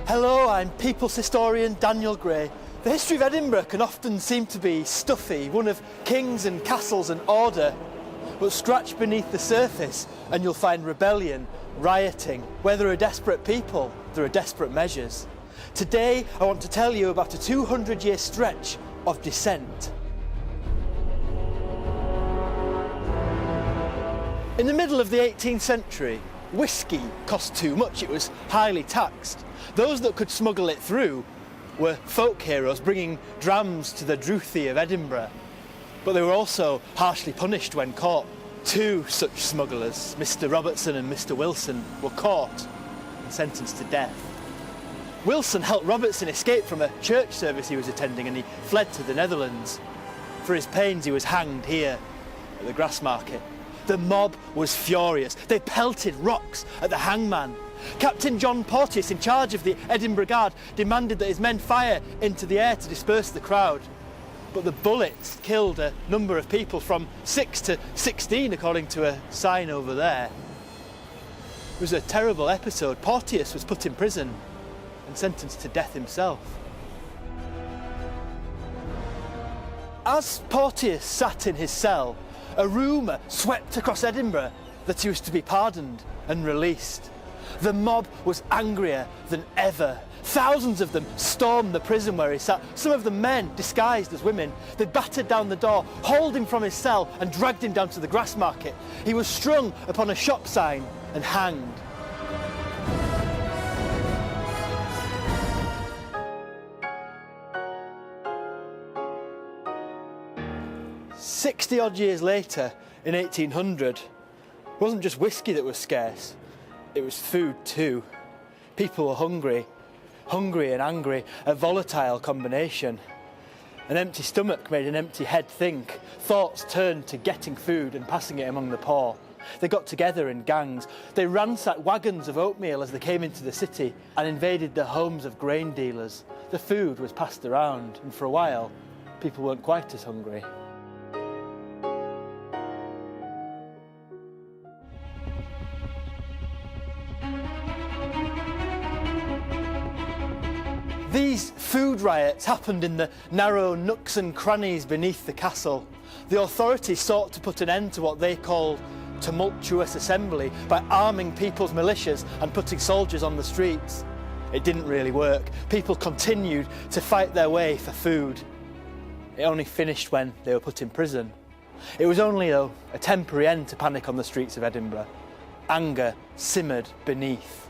Hello, I'm People's Historian Daniel Gray. The history of Edinburgh can often seem to be stuffy, one of kings and castles and order. But scratch beneath the surface and you'll find rebellion, rioting. Where there are desperate people, there are desperate measures. Today, I want to tell you about a 200-year stretch of dissent. In the middle of the 18th century, whisky cost too much. It was highly taxed. Those that could smuggle it through were folk heroes bringing drams to the Druthi of Edinburgh. But they were also harshly punished when caught. Two such smugglers, Mr. Robertson and Mr. Wilson, were caught and sentenced to death. Wilson helped Robertson escape from a church service he was attending and he fled to the Netherlands. For his pains he was hanged here at the Grassmarket. The mob was furious. They pelted rocks at the hangman. Captain John Porteous, in charge of the Edinburgh Guard, demanded that his men fire into the air to disperse the crowd. But the bullets killed a number of people, from 6 to 16, according to a sign over there. It was a terrible episode. Porteous was put in prison and sentenced to death himself. As Porteous sat in his cell, a rumour swept across Edinburgh that he was to be pardoned and released. The mob was angrier than ever. Thousands of them stormed the prison where he sat, some of them men disguised as women. They battered down the door, hauled him from his cell and dragged him down to the Grassmarket. He was strung upon a shop sign and hanged. "60 odd years later, in 1800, it wasn't just whisky that was scarce, it was food too. People were hungry and angry, a volatile combination. An empty stomach made an empty head think. Thoughts turned to getting food and passing it among the poor. They got together in gangs. They ransacked wagons of oatmeal as they came into the city and invaded the homes of grain dealers. The food was passed around, and for a while, people weren't quite as hungry. These food riots happened in the narrow nooks and crannies beneath the castle. The authorities sought to put an end to what they called tumultuous assembly by arming people's militias and putting soldiers on the streets. It didn't really work. People continued to fight their way for food. It only finished when they were put in prison. It was only, though, a temporary end to panic on the streets of Edinburgh. Anger simmered beneath.